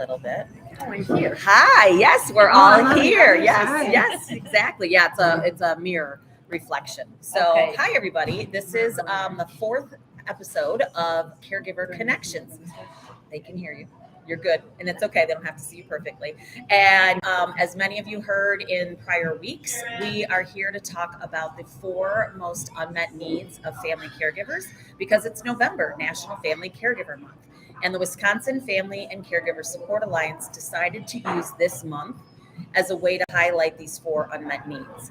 Little bit. Oh, I'm here. Hi. Yes, we're all hi, here. hi, Yes, hi. yes, exactly. Yeah, it's a mirror reflection. So, Okay. hi everybody. This is the fourth episode of Caregiver Connections. They can hear you. You're good, and it's okay. They don't have to see you perfectly. And as many of you heard in prior weeks, we are here to talk about the four most unmet needs of family caregivers because it's November, National Family Caregiver Month. And the Wisconsin Family and Caregiver Support Alliance decided to use this month as a way to highlight these four unmet needs.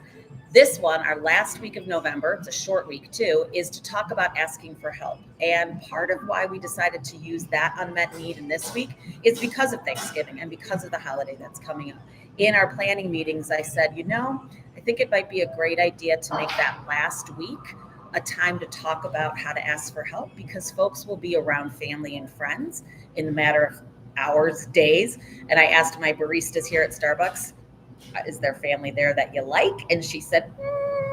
This one, our last week of November, it's a short week too, is to talk about asking for help. And part of why we decided to use that unmet need in this week is because of Thanksgiving and because of the holiday that's coming up. In our planning meetings, I said, I think it might be a great idea to make that last week a time to talk about how to ask for help because folks will be around family and friends in a matter of hours, days. And I asked my baristas here at Starbucks, is there family there that you like? And she said,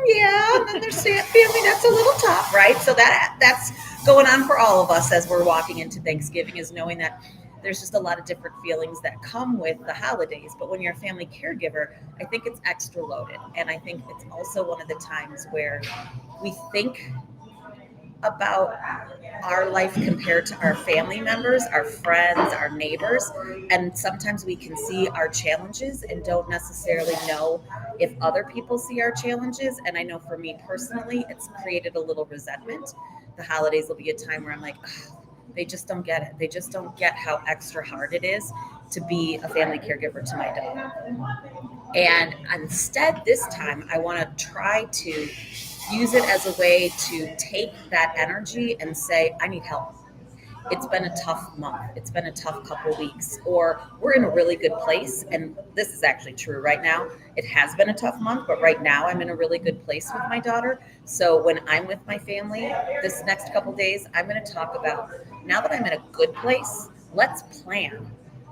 yeah, and then there's family that's a little tough, right? So that's going on for all of us as we're walking into Thanksgiving, is knowing that there's just a lot of different feelings that come with the holidays. But when you're a family caregiver, I think it's extra loaded. And I think it's also one of the times where we think about our life compared to our family members, our friends, our neighbors. And sometimes we can see our challenges and don't necessarily know if other people see our challenges. And I know for me personally, it's created a little resentment. The holidays will be a time where I'm like, oh, they just don't get it. They just don't get how extra hard it is to be a family caregiver to my daughter. And instead, this time, I want to try to use it as a way to take that energy and say, I need help. It's been a tough month. It's been a tough couple weeks. Or we're in a really good place. And this is actually true right now. It has been a tough month, but right now I'm in a really good place with my daughter. So when I'm with my family this next couple days, I'm going to talk about, now that I'm in a good place, let's plan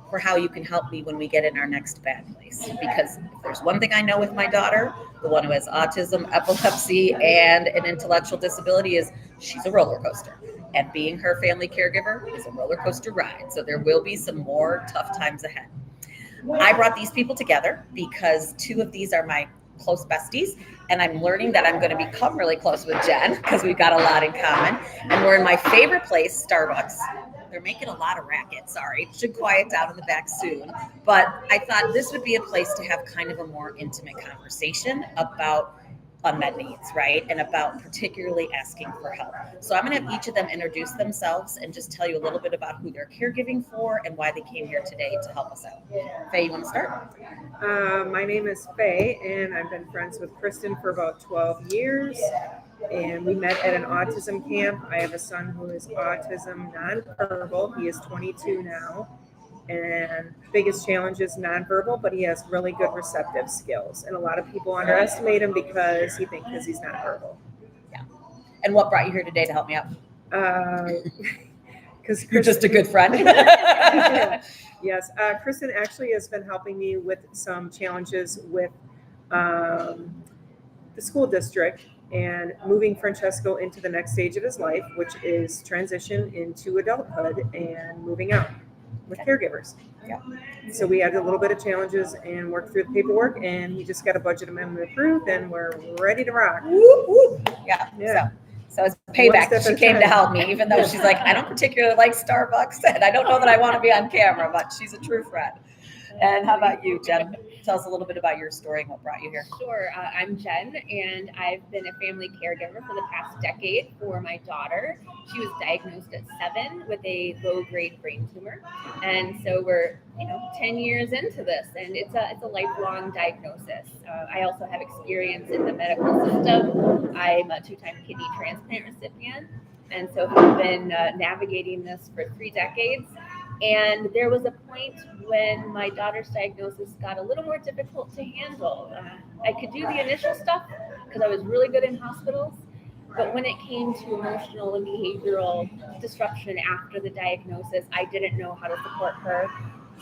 for how you can help me when we get in our next bad place. Because if there's one thing I know with my daughter, the one who has autism, epilepsy, and an intellectual disability, is she's a roller coaster. And being her family caregiver is a roller coaster ride. So there will be some more tough times ahead. I brought these people together because two of these are my close besties, and I'm learning that I'm going to become really close with Jen because we've got a lot in common. And we're in my favorite place, Starbucks. They're making a lot of racket. Sorry, it should quiet down in the back soon. But I thought this would be a place to have kind of a more intimate conversation about unmet needs, right? And about particularly asking for help. So I'm going to have each of them introduce themselves and just tell you a little bit about who they're caregiving for and why they came here today to help us out. Faye, you want to start? My name is Faye, and I've been friends with Kristen for about 12 years. And we met at an autism camp. I have a son who is autism nonverbal. He is 22 now. And biggest challenge is nonverbal, but he has really good receptive skills. And a lot of people underestimate him because he's not verbal. Yeah. And what brought you here today to help me out? Because You're just a good friend. Yes, Kristen actually has been helping me with some challenges with the school district and moving Francesco into the next stage of his life, which is transition into adulthood and moving out with caregivers. Yeah. So we had a little bit of challenges and worked through the paperwork, and he just got a budget amendment approved, and we're ready to rock. Whoop, whoop. Yeah. Yeah. So as payback, she came to help me, even though she's like, I don't particularly like Starbucks, and I don't know that I want to be on camera, but she's a true friend. And how about you, Jen? Tell us a little bit about your story and what brought you here. Sure. I'm Jen, and I've been a family caregiver for the past decade for my daughter. She was diagnosed at 7 with a low-grade brain tumor, and so we're 10 years into this, and it's a lifelong diagnosis. I also have experience in the medical system. I'm a 2-time kidney transplant recipient, and so have been navigating this for 3 decades. And there was a point when my daughter's diagnosis got a little more difficult to handle. I could do the initial stuff because I was really good in hospitals. But when it came to emotional and behavioral disruption after the diagnosis, I didn't know how to support her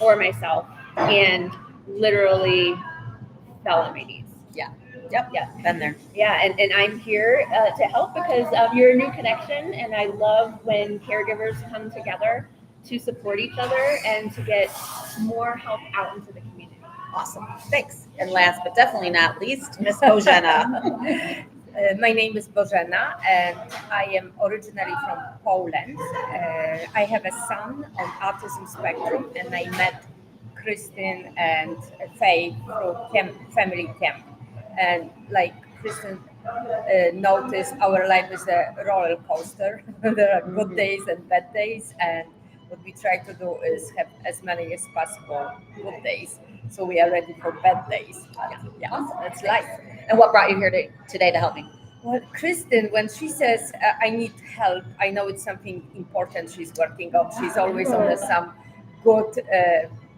or myself, and literally fell on my knees. Yeah. Yep. Yeah. Been there. Yeah. And I'm here to help because you're a new connection. And I love when caregivers come together to support each other and to get more help out into the community. Awesome. Thanks. And last but definitely not least, Miss Bożena. My name is Bożena, and I am originally from Poland. I have a son on autism spectrum, and I met Kristen and Faye through family camp. And like Kristen noticed, our life is a roller coaster. There are good days and bad days, and what we try to do is have as many as possible good days, so we are ready for bad days. Yeah, that's life. And what brought you here today to help me? Well, Kristen, when she says, I need help, I know it's something important she's working on. She's always on some good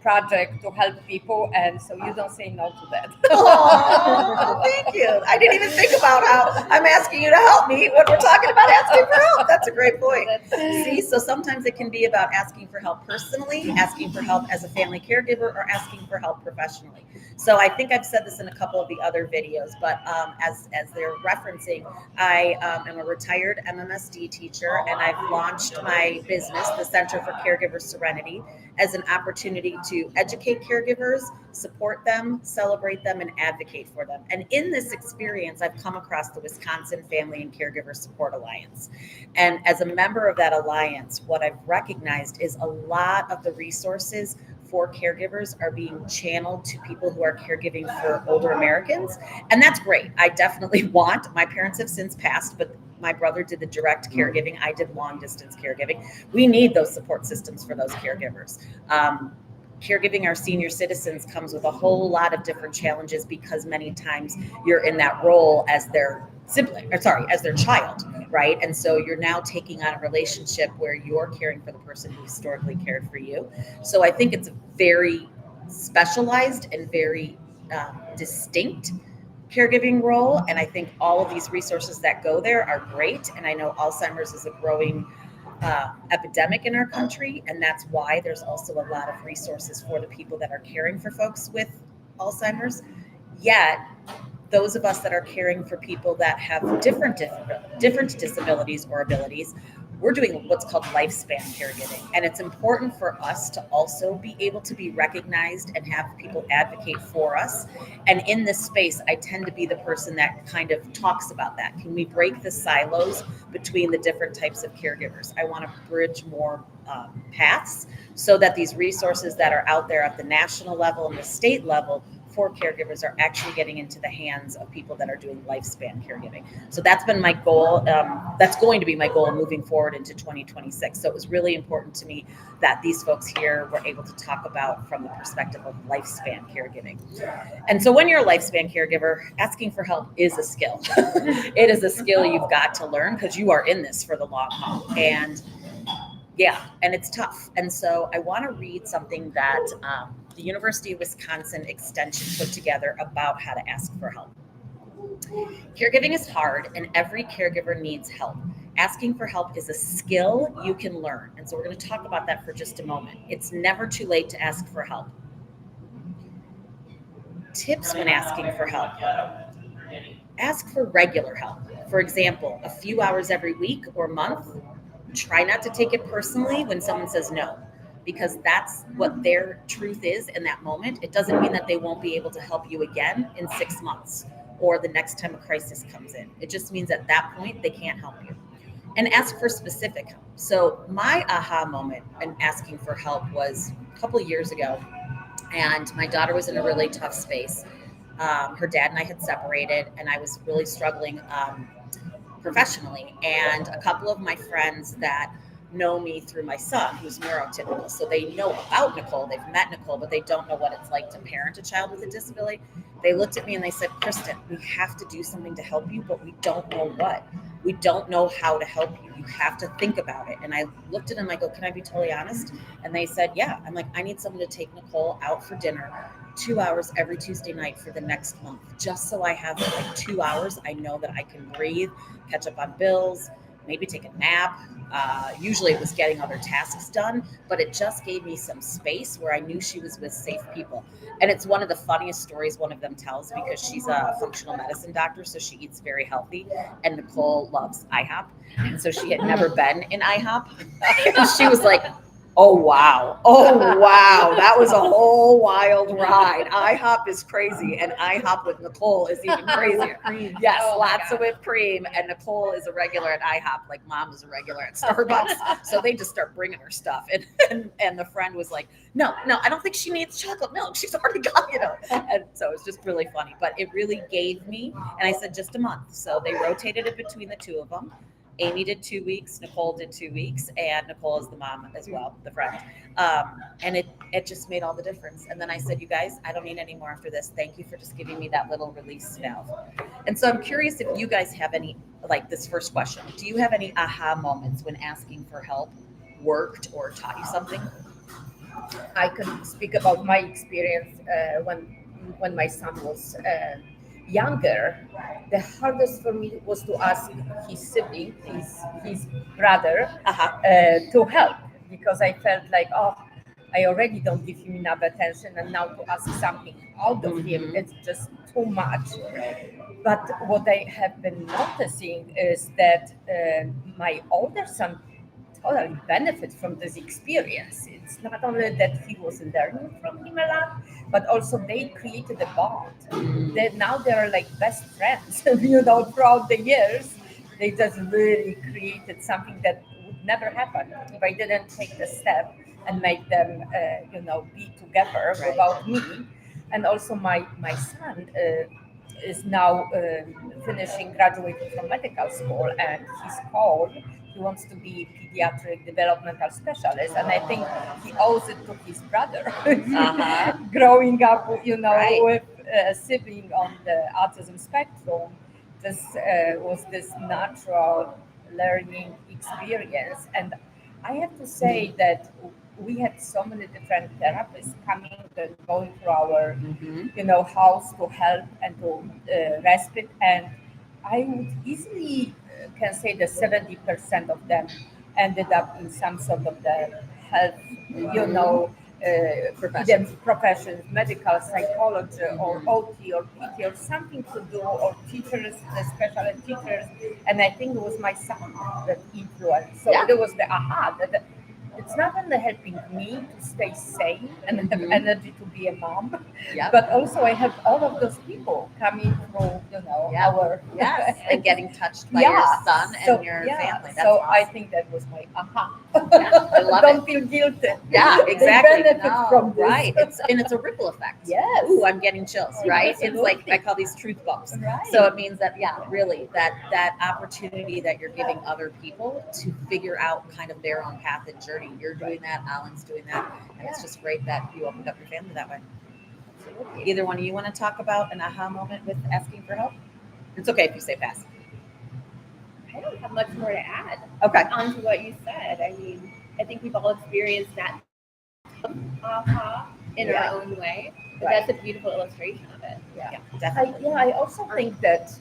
project to help people, and so you don't say no to that. Oh, thank you. I didn't even think about how I'm asking you to help me when we're talking about asking for help. That's a great point. See, so sometimes it can be about asking for help personally, asking for help as a family caregiver, or asking for help professionally. So I think I've said this in a couple of the other videos, but as they're referencing, I am a retired MMSD teacher, and I've launched my business, the Center for Caregiver Serenity, as an opportunity to educate caregivers, support them, celebrate them, and advocate for them. And in this experience, I've come across the Wisconsin Family and Caregiver Support Alliance. And as a member of that alliance, what I've recognized is a lot of the resources for caregivers are being channeled to people who are caregiving for older Americans. And that's great. I definitely want, my parents have since passed, but my brother did the direct caregiving. I did long distance caregiving. We need those support systems for those caregivers. Caregiving our senior citizens comes with a whole lot of different challenges because many times you're in that role as their sibling, as their child, right? And so you're now taking on a relationship where you're caring for the person who historically cared for you. So I think it's a very specialized and very distinct caregiving role. And I think all of these resources that go there are great. And I know Alzheimer's is a growing epidemic in our country. And that's why there's also a lot of resources for the people that are caring for folks with Alzheimer's. Yet, those of us that are caring for people that have different disabilities or abilities, we're doing what's called lifespan caregiving. And it's important for us to also be able to be recognized and have people advocate for us. And in this space, I tend to be the person that kind of talks about that. Can we break the silos between the different types of caregivers? I want to bridge more paths so that these resources that are out there at the national level and the state level for caregivers are actually getting into the hands of people that are doing lifespan caregiving. So that's been my goal. That's going to be my goal moving forward into 2026. So it was really important to me that these folks here were able to talk about from the perspective of lifespan caregiving. And so when you're a lifespan caregiver, asking for help is a skill. It is a skill you've got to learn because you are in this for the long haul. And it's tough. And so I want to read something that the University of Wisconsin Extension put together about how to ask for help. Caregiving is hard, and every caregiver needs help. Asking for help is a skill you can learn. And so we're going to talk about that for just a moment. It's never too late to ask for help. Tips when asking for help. Ask for regular help. For example, a few hours every week or month. Try not to take it personally when someone says no, because that's what their truth is in that moment. It doesn't mean that they won't be able to help you again in 6 months or the next time a crisis comes in. It just means at that point they can't help you. And ask for specific help. So my aha moment in asking for help was a couple of years ago, and my daughter was in a really tough space. Her dad and I had separated, and I was really struggling professionally. And a couple of my friends that know me through my son, who's neurotypical, so they know about Nicole, they've met Nicole, but they don't know what it's like to parent a child with a disability. They looked at me and they said, Kristen, we have to do something to help you, but we don't know what. We don't know how to help you. You have to think about it. And I looked at them, I go, can I be totally honest? And they said, yeah. I'm like, I need someone to take Nicole out for dinner 2 hours every Tuesday night for the next month, just so I have like 2 hours. I know that I can breathe, catch up on bills, maybe take a nap. Usually it was getting other tasks done, but it just gave me some space where I knew she was with safe people. And it's one of the funniest stories one of them tells, because she's a functional medicine doctor, so she eats very healthy, and Nicole loves IHOP. And so she had never been in IHOP. She was like, Oh, wow. Oh, wow. That was a whole wild ride. IHOP is crazy, and IHOP with Nicole is even crazier. Cream. Yes, Oh my lots of God. whipped cream, and Nicole is a regular at IHOP, like mom is a regular at Starbucks. So they just start bringing her stuff, and the friend was like, "No, no, I don't think she needs chocolate milk. She's already got, you know." And so it's just really funny, but it really gave me. And I said just a month, so they rotated it between the two of them. Amy did 2 weeks, Nicole did 2 weeks, and Nicole is the mom as well, the friend. And it just made all the difference. And then I said, you guys, I don't need any more after this. Thank you for just giving me that little release valve. And so I'm curious if you guys have any, like this first question, do you have any aha moments when asking for help worked or taught you something? I can speak about my experience when my son was younger. The hardest for me was to ask his sibling, his brother, Uh-huh. to help, because I felt like, oh, I already don't give him enough attention, and now to ask something out of him, Mhm. it's just too much. But what I have been noticing is that my older son totally benefit from this experience. It's not only that he was learning from him a lot, but also they created a bond. That now they are like best friends. Throughout the years, they just really created something that would never happen if I didn't take the step and make them, be together Right. without me. And also, my son is now finishing graduating from medical school, and he's called. He wants to be pediatric developmental specialist, and I think he owes it to his brother. Uh-huh. Growing up, Right. with a sibling on the autism spectrum, this was this natural learning experience. And I have to say that we had so many different therapists coming and going through our Mhm. house to help and to respite. And I would easily can say that 70% of them ended up in some sort of the health, Professions. either professions, medical psychology or Mhm. OT or PT or something to do, or teachers, special ed teachers. And I think it was my son that influenced. So Yeah. there was the aha that it's not only helping me to stay sane and have Mhm. energy to be a mom, Yep. but also I have all of those people coming through, Yeah. our Yes. And getting touched by Yeah. your son and So, your yeah. family. That's So I awesome. think that was my aha. Yeah, I love Don't it. feel guilty. Yeah, They exactly. benefit No, from this. right. It's a ripple effect. Yes. Ooh, I'm getting chills, right? It's like Absolutely. I call these truth bumps. Right. So it means that, yeah, really that opportunity that you're giving other people to figure out kind of their own path and journey. You're doing that, Alan's doing that, and it's just great that you opened up your family that way. Absolutely. Either one of you want to talk about an aha moment with asking for help? It's okay if you say pass. I don't have much more to add Okay. onto what you said. I mean, I think we've all experienced that aha in Yeah. our own way. But Right. that's a beautiful illustration of it. Yeah, definitely. I also think that,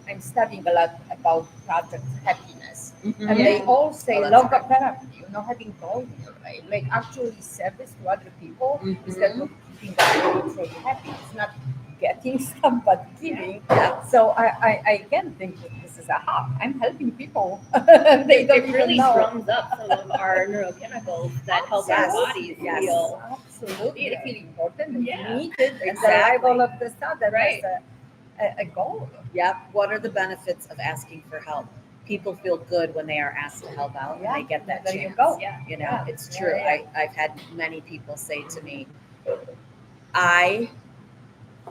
I'm studying a lot about project happiness. Mhm. And they all say Oh, that's logotherapy, having goal in your life, like actually service to other people Mhm. instead of keeping them truly happy. It's not getting stuff, but giving. Yeah. So I again think that this is I'm helping people. They don't It even really know. drums up some of our neurochemicals that help our Yes. bodies Yes. feel. Absolutely. They feel important and Yeah. needed. And Exactly. alive all of the stuff that Right. has a goal. Yep. What are the benefits of asking for help? People feel good when they are asked to help out and they get that There chance. you go. Yeah. You know, Yeah. it's Yeah, true. yeah. I've had many people say to me, I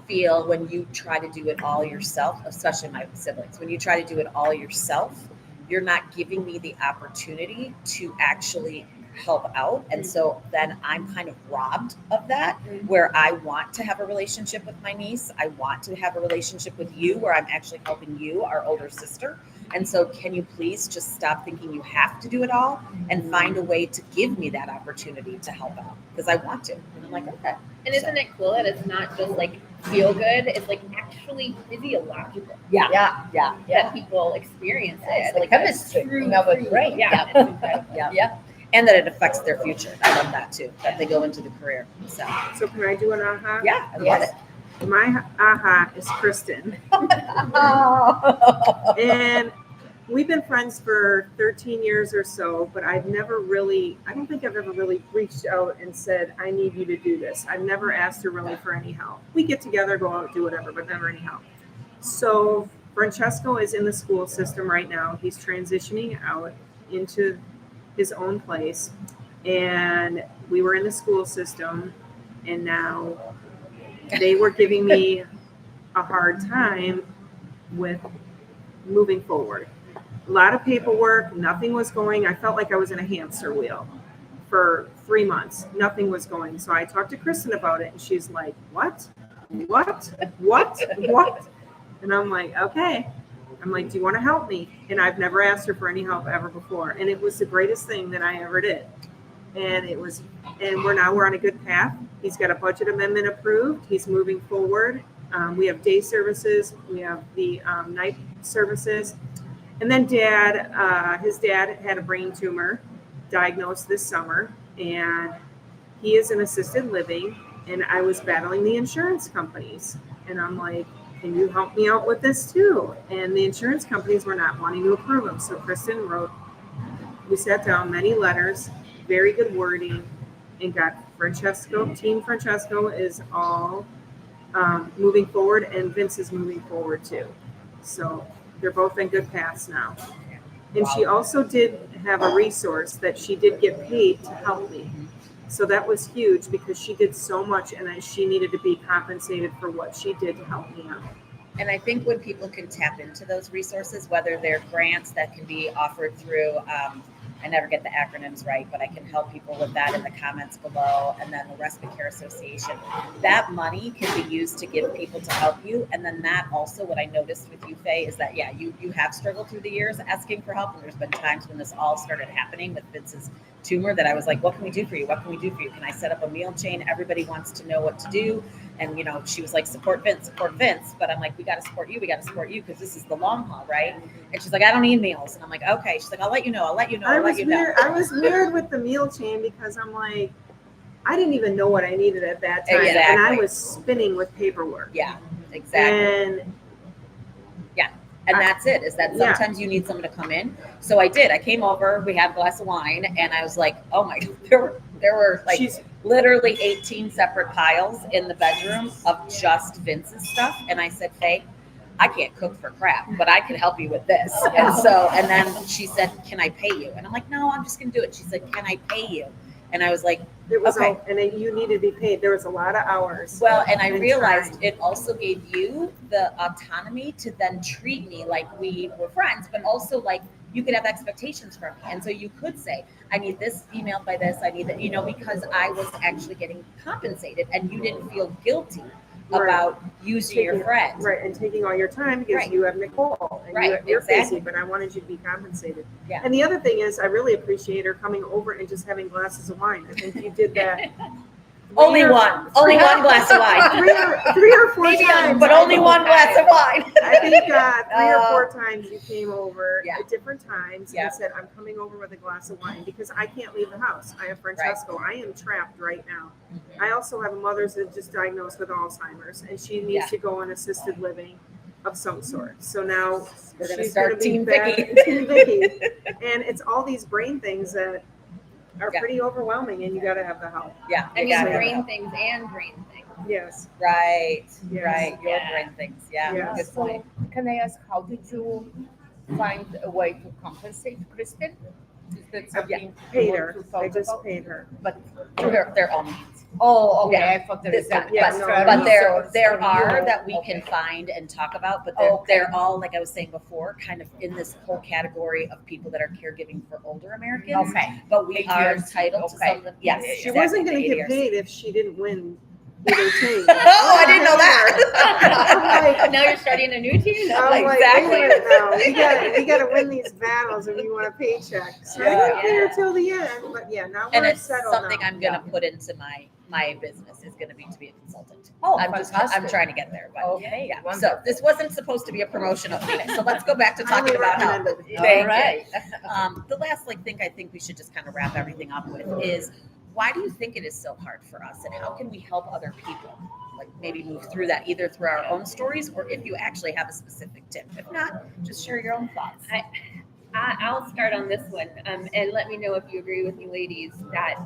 feel when you try to do it all yourself, especially my siblings, when you try to do it all yourself, you're not giving me the opportunity to actually help out. And so then I'm kind of robbed of that, where I want to have a relationship with my niece. I want to have a relationship with you where I'm actually helping you, our older sister. And so can you please just stop thinking you have to do it all and find a way to give me that opportunity to help out? Because I want to. And I'm like, okay. And isn't it cool that it's not just like feel good, it's like actually physiological Yeah. Yeah. Yeah. that people experience it. It's the like chemistry in our brain. Yeah, it's incredible. Yeah. Yeah. And that it affects their future. I love that too, that they go into the career. So, So can I do an aha? yeah, I love Yes. My aha is Kristen. Oh. And we've been friends for 13 years or so, but I don't think I've ever really reached out and said, I need you to do this. I've never asked her really for any help. We get together, go out, do whatever, but never any help. So Francesco is in the school system right now. He's transitioning out into his own place. And we were in the school system, and now they were giving me a hard time with moving forward. A lot of paperwork, nothing was going. I felt like I was in a hamster wheel for 3 months. Nothing was going. So I talked to Kristen about it, and she's like, what? And I'm like, okay. I'm like, do you want to help me? And I've never asked her for any help ever before. And it was the greatest thing that I ever did. And we're on a good path. He's got a budget amendment approved. He's moving forward. We have day services. We have the night services. And then his dad had a brain tumor diagnosed this summer, and he is in assisted living. And I was battling the insurance companies. And I'm like, can you help me out with this too? And the insurance companies were not wanting to approve him. So Kristen we sat down, many letters, very good wording, and got Team Francesco is all moving forward, and Vince is moving forward too. So they're both in good paths now. And she also did have a resource that she did get paid to help me. So that was huge because she did so much, and she needed to be compensated for what she did to help me out. And I think when people can tap into those resources, whether they're grants that can be offered through, I never get the acronyms right, but I can help people with that in the comments below. And then the Respite Care Association, that money can be used to give people to help you. And then that also, what I noticed with you, Faye, is that, yeah, you have struggled through the years asking for help. And there's been times when this all started happening with Vince's tumor that I was like, what can we do for you? What can we do for you? Can I set up a meal chain? Everybody wants to know what to do. And, she was like, support Vince. But I'm like, we got to support you because this is the long haul, right? And she's like, I don't need meals. And I'm like, okay. She's like, I'll let you know. I was weird with the meal chain because I'm like, I didn't even know what I needed at that time. Exactly. And I was spinning with paperwork. Yeah, exactly. And that's it, is that sometimes you need someone to come in. So I did. I came over, we had a glass of wine, and I was like, oh my God, there were like literally 18 separate piles in the bedroom of just Vince's stuff. And I said, Faye, I can't cook for crap, but I can help you with this. And then she said, can I pay you? And I'm like, no, I'm just going to do it. She said, can I pay you? And I was like, it was okay. And you needed to be paid. There was a lot of hours. Well, and I realized it also gave you the autonomy to then treat me like we were friends, but also like you could have expectations from me. And so you could say, I need this emailed by this. I need that, because I was actually getting compensated and you didn't feel guilty about using your friend. Right, and taking all your time because you have Nicole and you're busy, but I wanted you to be compensated. Yeah. And the other thing is, I really appreciate her coming over and just having glasses of wine. I think you did that. Only one glass of wine. three or four times. But only one glass of wine. I think 3 or 4 times you came over at different times and said, I'm coming over with a glass of wine because I can't leave the house. I have Francesco. Right. I am trapped right now. Mm-hmm. I also have a mother that's just diagnosed with Alzheimer's, and she needs to go on assisted living of some sort. So now we're going to she's start Team Vicky. Team Vicky. And it's all these brain things that are pretty overwhelming, and you got to have the help. Yeah. I mean, brain things and brain things. Yes. Right. Yes. Right. Your brain things. Yeah. Yes. Good point. So, can I ask, how did you find a way to compensate Kristen? Is that something paid her? I just paid her, but their own means. Oh, okay. I thought there was but there are that we can find and talk about, but they're all, like I was saying before, kind of in this whole category of people that are caregiving for older Americans. Okay. But we are entitled to some of them. Yes. She wasn't going to get paid if she didn't win either team. Oh, I didn't know that. Now you're starting a new team? Exactly. We got to win these battles if you want a paycheck. So I didn't pay her till the end, but now we're it's settled something now. I'm going to put into my business is going to be a consultant. Oh, I'm trying to get there. But okay. Yeah. So this wasn't supposed to be a promotional meeting. So let's go back to talking about health. All right. The last I think we should just kind of wrap everything up with is, why do you think it is so hard for us, and how can we help other people like maybe move through that, either through our own stories or if you actually have a specific tip? If not, just share your own thoughts. I'll start on this one, and let me know if you agree with me, ladies, that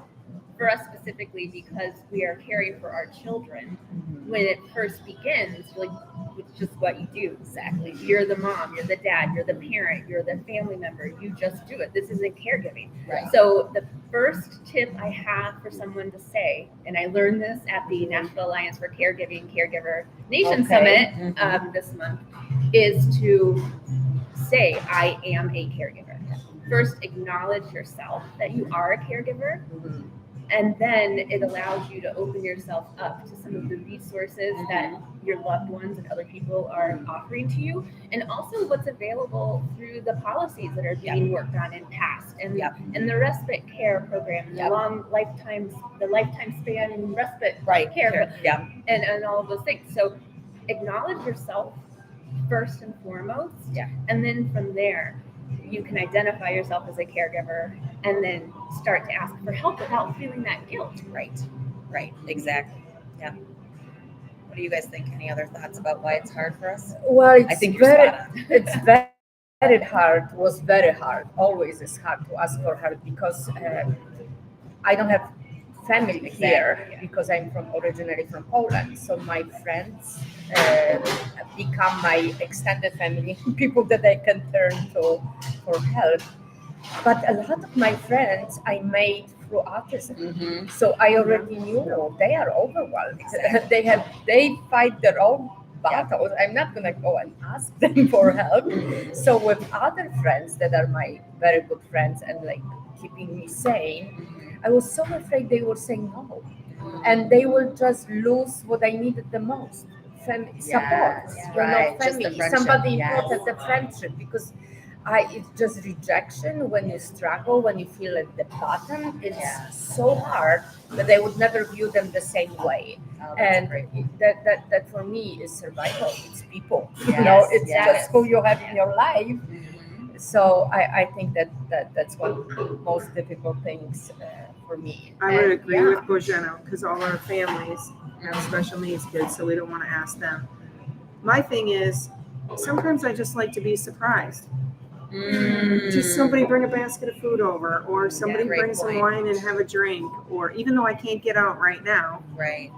for us specifically, because we are caring for our children, when it first begins, like it's just what you do. Exactly. You're the mom, you're the dad, you're the parent, you're the family member. You just do it. This isn't caregiving. Right. So the first tip I have for someone to say, and I learned this at the National Alliance for Caregiving Caregiver Nation Summit this month, is to say, I am a caregiver. First, acknowledge yourself that you are a caregiver. And then it allows you to open yourself up to some of the resources that your loved ones and other people are offering to you, and also what's available through the policies that are being worked on and passed, and the respite care program, the long lifetime span respite care, and all of those things. So acknowledge yourself first and foremost, and then from there you can identify yourself as a caregiver and then start to ask for help without feeling that guilt. Right, exactly. Yeah. What do you guys think? Any other thoughts about why it's hard for us? Well, I think you're spot on. it's very hard. Was very hard. Always is hard to ask for help because I don't have family here because I'm originally from Poland. So my friends become my extended family, people that I can turn to for help. But a lot of my friends I made through autism. So I already knew they are overwhelmed. They fight their own battles. I'm not gonna go and ask them for help. So with other friends that are my very good friends and like keeping me sane, I was so afraid they would say no, and they will just lose what I needed the most: support. Family, somebody important, the friendship, because it's just rejection when you struggle, when you feel at the bottom. It's so hard that I would never view them the same way. And that for me is survival. It's people. It's just who you have in your life. So I think that's one of the most difficult things for me. I would agree with Bojana, because all our families have special needs kids, so we don't want to ask them. My thing is, sometimes I just like to be surprised. Just somebody bring a basket of food over, or somebody bring some wine and have a drink, or even though I can't get out right now,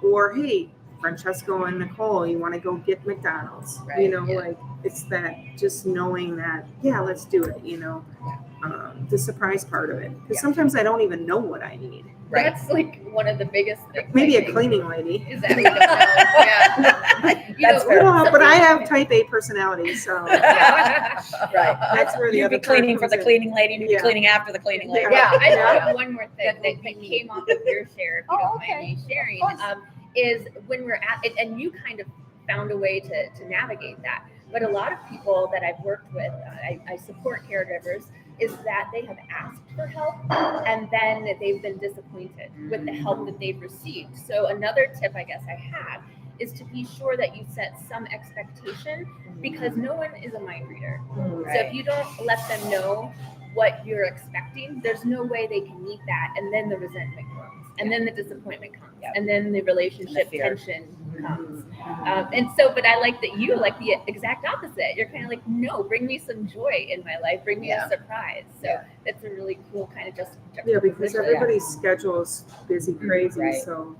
or hey, Francesco and Nicole, you want to go get McDonald's, like it's that just knowing that, let's do it, the surprise part of it, because sometimes I don't even know what I need. That's like one of the biggest things. Maybe a cleaning lady. Is that we don't know. But I have type A personality, so that's where the You'd other be cleaning for part the comes cleaning lady, and you'd be cleaning after the cleaning lady. I have one more thing that came off of your share, if you don't mind me sharing, is when we're at it, and you kind of found a way to navigate that. But a lot of people that I've worked with, I support caregivers, is that they have asked for help and then they've been disappointed with the help that they've received. So another tip I guess I have is to be sure that you set some expectation, because no one is a mind reader. So if you don't let them know what you're expecting, there's no way they can meet that, and then the resentment comes, and then the disappointment comes, and then the relationship tension comes. And so, but I like that you like the exact opposite. You're kind of like, no, bring me some joy in my life, bring me a surprise. So that's a really cool kind of just because everybody's schedule is busy, crazy. So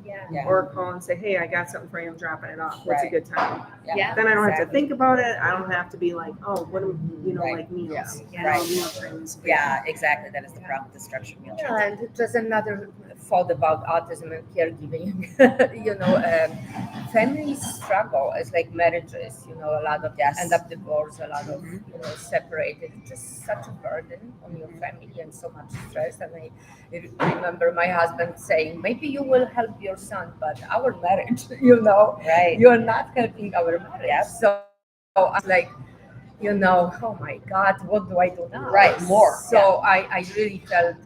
or call and say, hey, I got something for you, I'm dropping it off. What's a good time? Then I don't have to think about it. I don't have to be like, oh, what do like meals? Meal trains. Yeah, exactly. That is the problem with the structured meal trains. And just another thought about autism and caregiving. Families struggle. It's like marriages. A lot of end up divorced, a lot of separated. It's just such a burden on your family and so much stress. And I remember my husband saying, maybe you will help your son, but our marriage, you're not helping our marriage. So I was like, oh my God, what do I do now? More. So I really felt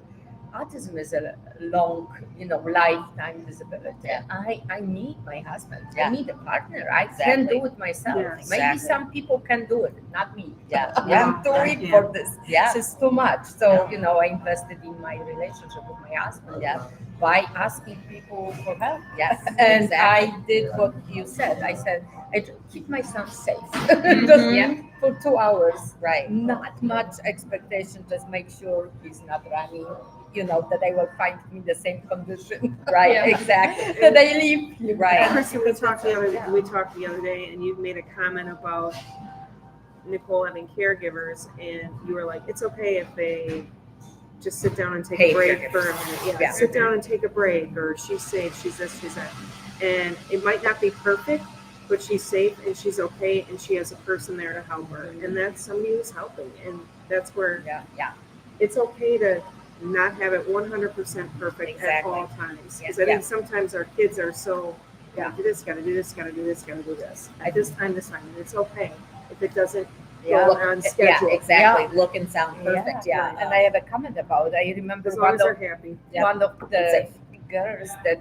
autism is a long, lifetime disability. Yeah. I need my husband. Yeah. I need a partner. I Exactly. can't do it myself. Yeah. Maybe Exactly. some people can do it, not me. Yeah. Yeah. I'm too I weak can't. for this. Yeah. This is too much. So, I invested in my relationship with my husband Yeah. by asking people for help. Yes. And Exactly. I did what you said. I said, I keep my son safe. Mhm. Just Yeah. for 2 hours. Right. Not much expectation. Just make sure he's not running. That I will find him in the same condition. Right. Yeah. Exactly. That I leave him. Right. Kristen, we talked the other day, and you made a comment about Nicole having caregivers, and you were like, it's okay if they just sit down and take Paid a break caregivers. for a minute. Yeah, Yeah. sit down and take a break, or she's safe, she's this, she's that. And it might not be perfect, but she's safe and she's okay, and she has a person there to help her. And that's somebody who's helping. And that's where Yeah. it's okay to not have it 100% perfect Exactly. at all times. Because Yeah. I think sometimes our kids are so, Yeah. do this, gotta do this, gotta do this, gotta do this. At this time, and it's okay if it doesn't Yeah. go on schedule. Yeah. Exactly. Look and sound perfect. Yeah. Yeah. And I have a comment about. I remember As long as one they're of happy. Yeah. one of It's the safe. girls that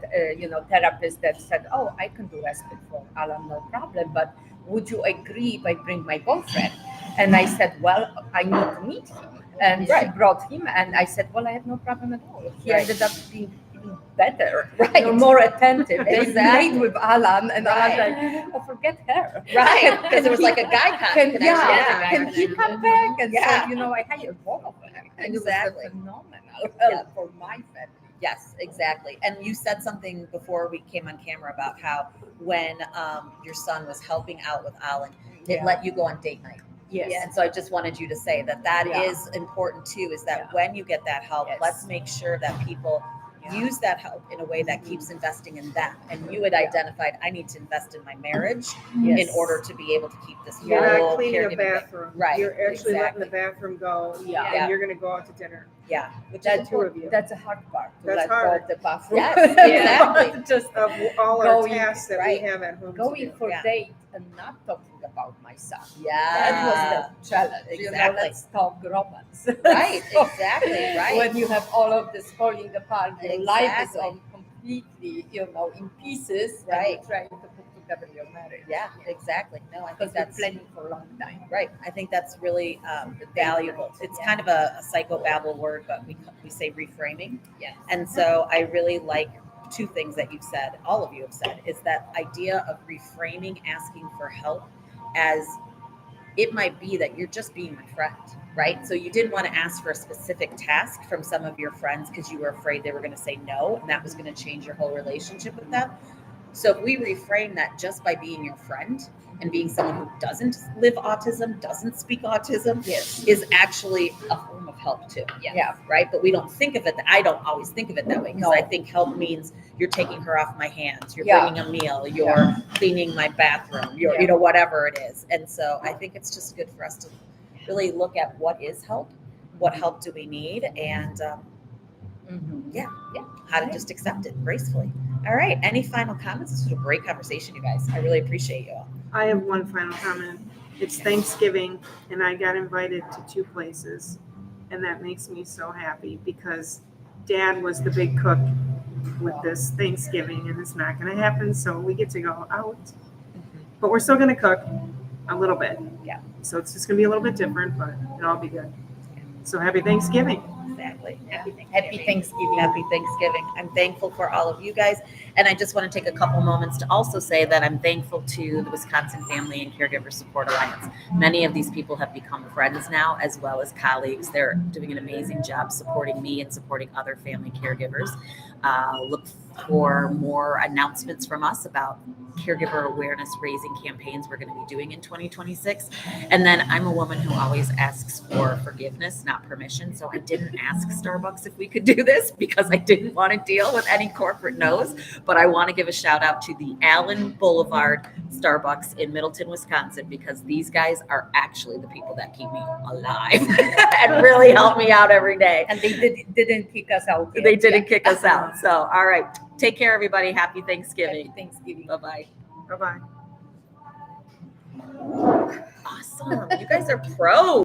therapists that said, "Oh, I can do respite for Alan, no problem. But would you agree if I bring my boyfriend?" And I said, "Well, I need to meet him." And she Right. brought him, and I said, "Well, I have no problem at all." He Right. ended up being even better, Right. more attentive. They Exactly. played with Alan, and I was Right. like, "Oh, forget her." Right. Because there was like a guy connection. Yeah, can he connection. come back? And Yeah. so, I hired both of them. And Exactly. It was phenomenal Yeah. for my family. Yes, exactly. And you said something before we came on camera about how when your son was helping out with Alan, it Yeah. let you go on date night. Yes. And so I just wanted you to say that Yeah. is important too, is that Yeah. when you get that help, Yes. let's make sure that people Yeah. use that help in a way that keeps investing in them. And you had identified, I need to invest in my marriage Yes. in order to be able to keep this You're whole not cleaning a caregiving thing. bathroom. Right, You're actually letting exactly. the bathroom go. Yeah. And you're going to go out to dinner. Yeah, which The is two of you. That's a hard part. To That's let go hard. of the bathroom. Yes, exactly. Just Of all our Going- tasks that right. we have at home. to going do. for Yeah. date and not talking about my son. Yeah. That was the challenge. Exactly. Let's talk romance. Right, So, exactly, right. When you have all of this falling apart, your life is Exactly. on completely, in pieces, Right. and you're trying to put together your marriage. Yeah, exactly. No, I think Because we're that's planning for a long time. right. I think that's really valuable. It's kind of a psychobabble word, but we say reframing. Yes. And so I really like two things that you've said, all of you have said, is that idea of reframing asking for help as it might be that you're just being my friend, right? So you didn't want to ask for a specific task from some of your friends because you were afraid they were going to say no, and that was going to change your whole relationship with them. So if we reframe that just by being your friend and being someone who doesn't live autism, doesn't speak autism, Yes. is actually a form of help too. Yeah. Right. But we don't think of it. I don't always think of it that way because No. I think help means you're taking her off my hands, you're Yeah. bringing a meal, you're cleaning my bathroom, you're, Yeah. whatever it is. And so I think it's just good for us to really look at what is help, what help do we need, and how to just accept it gracefully. All right. Any final comments? This was a great conversation, you guys. I really appreciate you all. I have one final comment. It's Thanksgiving, and I got invited to 2 places, and that makes me so happy because Dad was the big cook with this Thanksgiving, and it's not going to happen, so we get to go out. But we're still going to cook a little bit. Yeah. So it's just going to be a little bit different, but it'll all be good. So happy Thanksgiving. Exactly. Happy Thanksgiving. Happy Thanksgiving. Happy Thanksgiving. I'm thankful for all of you guys. And I just want to take a couple moments to also say that I'm thankful to the Wisconsin Family and Caregiver Support Alliance. Many of these people have become friends now, as well as colleagues. They're doing an amazing job supporting me and supporting other family caregivers. Look for more announcements from us about caregiver awareness raising campaigns we're going to be doing in 2026. And then I'm a woman who always asks for forgiveness, not permission. So I didn't ask Starbucks if we could do this because I didn't want to deal with any corporate no's. But I want to give a shout out to the Allen Boulevard Starbucks in Middleton, Wisconsin, because these guys are actually the people that keep me alive and really help me out every day. And they didn't kick us out. yet. They didn't kick us out. So, all right. Take care, everybody. Happy Thanksgiving. Happy Thanksgiving. Bye-bye. Bye-bye. Awesome. You guys are pros.